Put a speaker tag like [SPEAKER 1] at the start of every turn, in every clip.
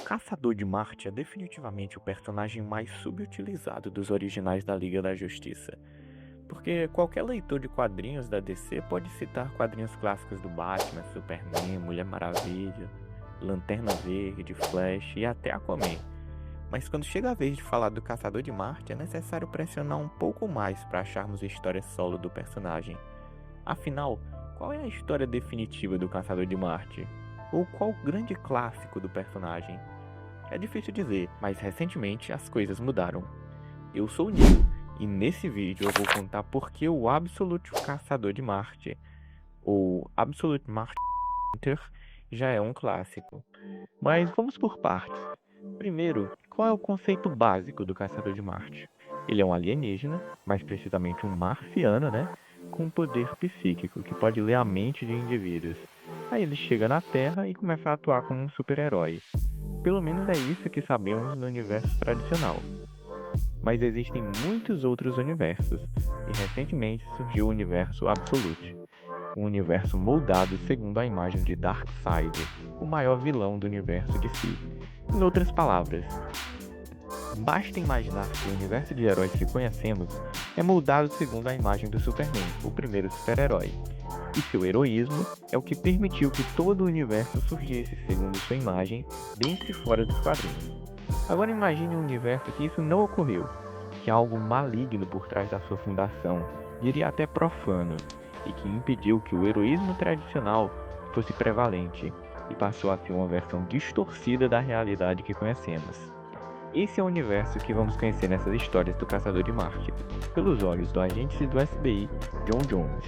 [SPEAKER 1] Caçador de Marte é definitivamente o personagem mais subutilizado dos originais da Liga da Justiça, porque qualquer leitor de quadrinhos da DC pode citar quadrinhos clássicos do Batman, Superman, Mulher Maravilha, Lanterna Verde, Flash e até Aquaman. Mas quando chega a vez de falar do Caçador de Marte, é necessário pressionar um pouco mais para acharmos a história solo do personagem. Afinal, qual é a história definitiva do Caçador de Marte? Ou qual o grande clássico do personagem? É difícil dizer, mas recentemente as coisas mudaram. Eu sou o Nil, e nesse vídeo eu vou contar por que o Absolute Caçador de Marte, ou Absolute Marte Hunter, já é um clássico. Mas vamos por partes. Primeiro, qual é o conceito básico do Caçador de Marte? Ele é um alienígena, mais precisamente um marciano, né? Com um poder psíquico que pode ler a mente de indivíduos. Aí ele chega na Terra e começa a atuar como um super-herói. Pelo menos é isso que sabemos no universo tradicional. Mas existem muitos outros universos, e recentemente surgiu o universo Absolute, um universo moldado segundo a imagem de Darkseid, o maior vilão do universo de si. Em outras palavras, basta imaginar que o universo de heróis que conhecemos é moldado segundo a imagem do Superman, o primeiro super-herói. E seu heroísmo é o que permitiu que todo o universo surgisse segundo sua imagem, dentro e fora dos quadrinhos. Agora imagine um universo que isso não ocorreu, que há algo maligno por trás da sua fundação, diria até profano, e que impediu que o heroísmo tradicional fosse prevalente, e passou a ser uma versão distorcida da realidade que conhecemos. Esse é o universo que vamos conhecer nessas histórias do Caçador de Marte, pelos olhos do agente do FBI, John Jones.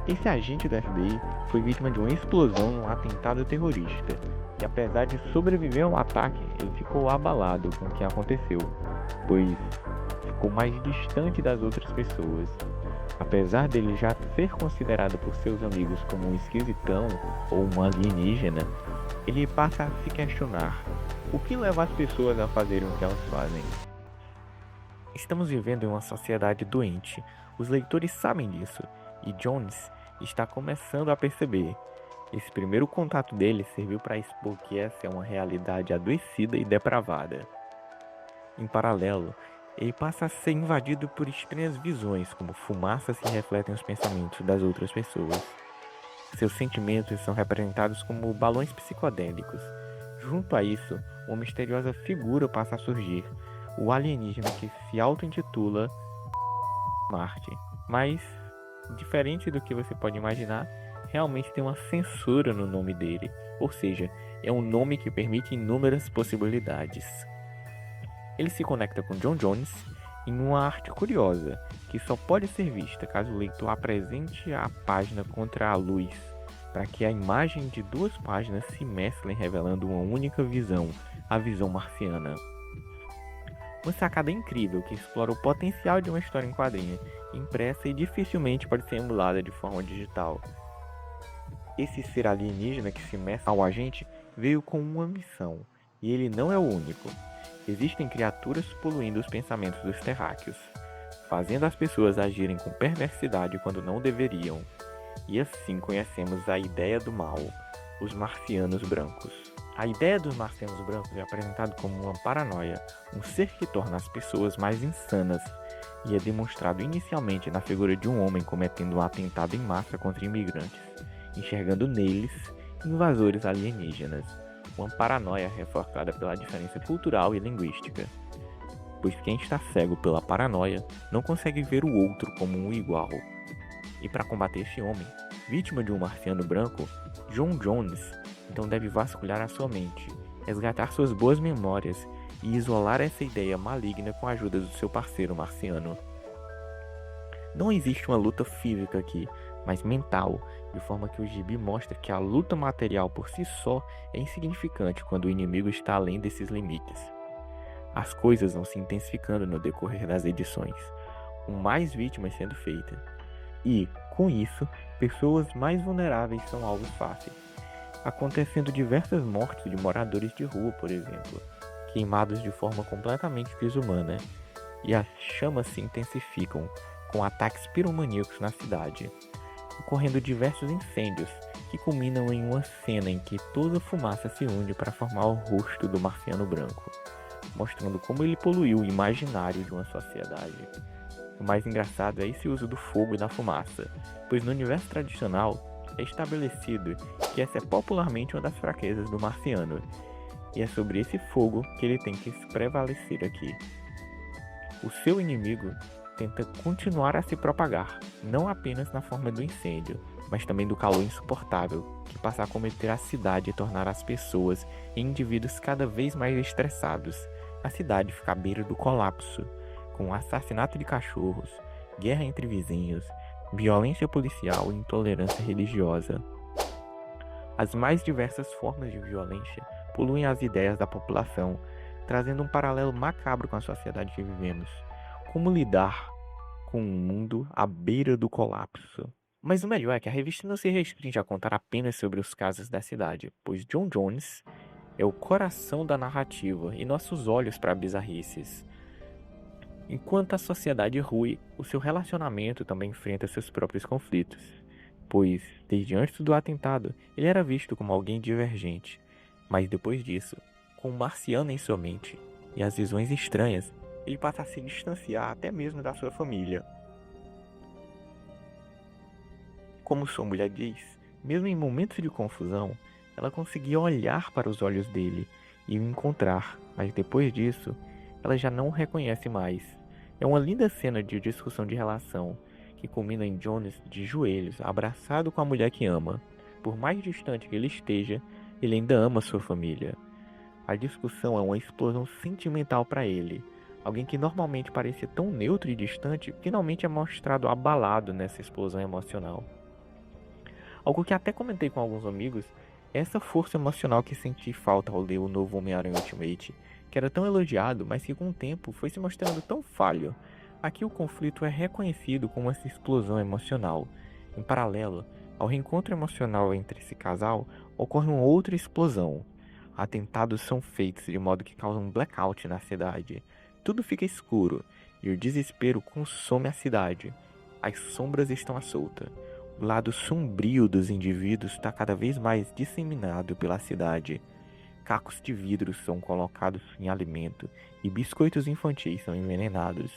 [SPEAKER 1] Esse agente do FBI foi vítima de uma explosão num atentado terrorista, e apesar de sobreviver ao ataque, ele ficou abalado com o que aconteceu, pois ficou mais distante das outras pessoas. Apesar dele já ser considerado por seus amigos como um esquisitão ou um alienígena, ele passa a se questionar: o que leva as pessoas a fazerem o que elas fazem? Estamos vivendo em uma sociedade doente, os leitores sabem disso, e Jones está começando a perceber. Esse primeiro contato dele serviu para expor que essa é uma realidade adoecida e depravada. Em paralelo, ele passa a ser invadido por estranhas visões, como fumaças que refletem os pensamentos das outras pessoas. Seus sentimentos são representados como balões psicodélicos. Junto a isso, uma misteriosa figura passa a surgir, o alienígena que se auto-intitula Marte. Mas, diferente do que você pode imaginar, realmente tem uma censura no nome dele, ou seja, é um nome que permite inúmeras possibilidades. Ele se conecta com John Jones em uma arte curiosa, que só pode ser vista caso o leitor apresente a página contra a luz, para que a imagem de duas páginas se mesclem revelando uma única visão, a visão marciana. Uma sacada incrível que explora o potencial de uma história em quadrinho, impressa e dificilmente pode ser emulada de forma digital. Esse ser alienígena que se mescla ao agente veio com uma missão, e ele não é o único. Existem criaturas poluindo os pensamentos dos terráqueos, fazendo as pessoas agirem com perversidade quando não deveriam. E assim conhecemos a ideia do mal, os marcianos brancos. A ideia dos marcianos brancos é apresentada como uma paranoia, um ser que torna as pessoas mais insanas, e é demonstrado inicialmente na figura de um homem cometendo um atentado em massa contra imigrantes, enxergando neles invasores alienígenas, uma paranoia reforçada pela diferença cultural e linguística, pois quem está cego pela paranoia não consegue ver o outro como um igual. E para combater esse homem, vítima de um marciano branco, John Jones então deve vasculhar a sua mente, resgatar suas boas memórias e isolar essa ideia maligna com a ajuda do seu parceiro marciano. Não existe uma luta física aqui, mas mental, de forma que o gibi mostra que a luta material por si só é insignificante quando o inimigo está além desses limites. As coisas vão se intensificando no decorrer das edições, com mais vítimas sendo feitas. E, com isso, pessoas mais vulneráveis são alvos fáceis, acontecendo diversas mortes de moradores de rua, por exemplo, queimados de forma completamente desumana, e as chamas se intensificam, com ataques piromaníacos na cidade, ocorrendo diversos incêndios que culminam em uma cena em que toda a fumaça se une para formar o rosto do marciano branco, mostrando como ele poluiu o imaginário de uma sociedade. O mais engraçado é esse uso do fogo e da fumaça, pois no universo tradicional é estabelecido que essa é popularmente uma das fraquezas do marciano, e é sobre esse fogo que ele tem que prevalecer aqui. O seu inimigo tenta continuar a se propagar, não apenas na forma do incêndio, mas também do calor insuportável que passa a acometer a cidade e tornar as pessoas em indivíduos cada vez mais estressados. A cidade fica à beira do colapso, com assassinato de cachorros, guerra entre vizinhos, violência policial e intolerância religiosa. As mais diversas formas de violência poluem as ideias da população, trazendo um paralelo macabro com a sociedade que vivemos. Como lidar com um mundo à beira do colapso? Mas o melhor é que a revista não se restringe a contar apenas sobre os casos da cidade, pois John Jones é o coração da narrativa e nossos olhos para bizarrices. Enquanto a sociedade rui, o seu relacionamento também enfrenta seus próprios conflitos, pois, desde antes do atentado, ele era visto como alguém divergente, mas depois disso, com o marciano em sua mente e as visões estranhas, ele passa a se distanciar até mesmo da sua família. Como sua mulher diz, mesmo em momentos de confusão, ela conseguia olhar para os olhos dele e o encontrar, mas depois disso, ela já não o reconhece mais. É uma linda cena de discussão de relação, que culmina em Jones de joelhos, abraçado com a mulher que ama. Por mais distante que ele esteja, ele ainda ama sua família. A discussão é uma explosão sentimental para ele. Alguém que normalmente parecia tão neutro e distante, finalmente é mostrado abalado nessa explosão emocional. Algo que até comentei com alguns amigos é essa força emocional que senti falta ao ler o novo Homem-Aranha Ultimate, que era tão elogiado, mas que com o tempo foi se mostrando tão falho. Aqui o conflito é reconhecido como essa explosão emocional. Em paralelo ao reencontro emocional entre esse casal, ocorre uma outra explosão. Atentados são feitos de modo que causam um blackout na cidade. Tudo fica escuro e o desespero consome a cidade. As sombras estão à solta. O lado sombrio dos indivíduos está cada vez mais disseminado pela cidade. Cacos de vidro são colocados em alimento e biscoitos infantis são envenenados.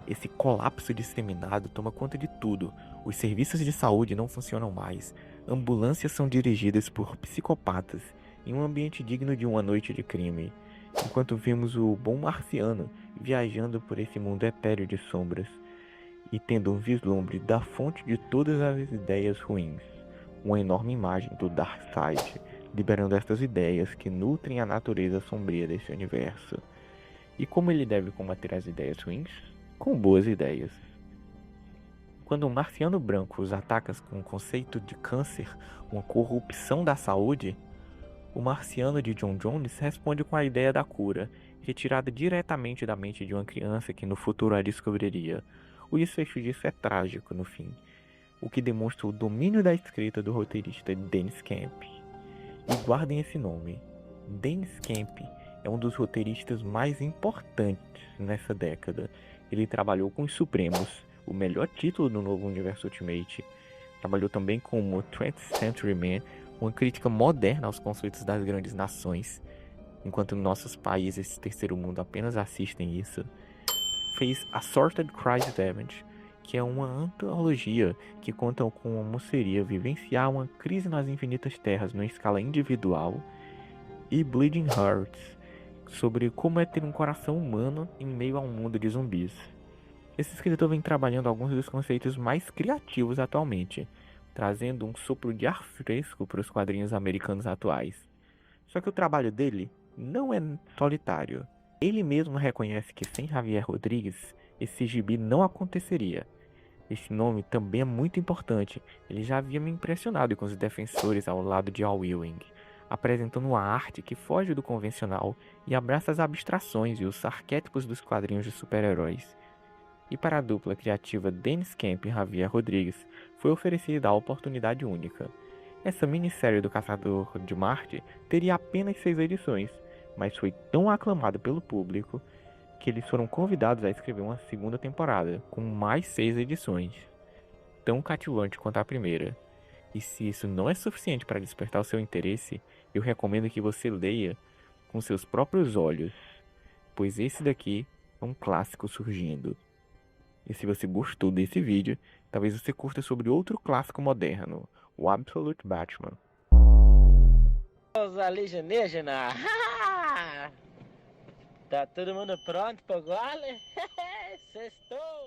[SPEAKER 1] Esse colapso disseminado toma conta de tudo. Os serviços de saúde não funcionam mais. Ambulâncias são dirigidas por psicopatas em um ambiente digno de uma noite de crime. Enquanto vemos o bom marciano viajando por esse mundo etéreo de sombras e tendo um vislumbre da fonte de todas as ideias ruins. Uma enorme imagem do Darkseid, liberando estas ideias que nutrem a natureza sombria desse universo. E como ele deve combater as ideias ruins? Com boas ideias. Quando um marciano branco os ataca com o conceito de câncer, uma corrupção da saúde, o marciano de John Jones responde com a ideia da cura, retirada diretamente da mente de uma criança que no futuro a descobriria. O desfecho disso é trágico no fim, o que demonstra o domínio da escrita do roteirista Dennis Camp. E guardem esse nome. Dennis Camp é um dos roteiristas mais importantes nessa década. Ele trabalhou com Os Supremos, o melhor título do novo universo Ultimate. Trabalhou também com o 20th Century Man, uma crítica moderna aos conflitos das grandes nações, enquanto nossos países terceiro mundo apenas assistem isso. Fez Assorted Crisis Damage, que é uma antologia que conta com como seria vivenciar uma crise nas infinitas terras numa escala individual, e Bleeding Hearts, sobre como é ter um coração humano em meio a um mundo de zumbis. Esse escritor vem trabalhando alguns dos conceitos mais criativos atualmente, trazendo um sopro de ar fresco para os quadrinhos americanos atuais. Só que o trabalho dele não é solitário. Ele mesmo reconhece que sem Javier Rodrigues, esse gibi não aconteceria. Esse nome também é muito importante. Ele já havia me impressionado com os defensores ao lado de Al Ewing, apresentando uma arte que foge do convencional e abraça as abstrações e os arquétipos dos quadrinhos de super-heróis. E para a dupla criativa Dennis Camp e Javier Rodrigues, foi oferecida a oportunidade única. Essa minissérie do Caçador de Marte teria apenas 6 edições, mas foi tão aclamada pelo público que eles foram convidados a escrever uma segunda temporada, com mais 6 edições, tão cativante quanto a primeira. E se isso não é suficiente para despertar o seu interesse, eu recomendo que você leia com seus próprios olhos, pois esse daqui é um clássico surgindo. E se você gostou desse vídeo, talvez você curta sobre outro clássico moderno, o Absolute Batman.
[SPEAKER 2] Os alienígenas! Tá todo mundo pronto pro gole? Sextou!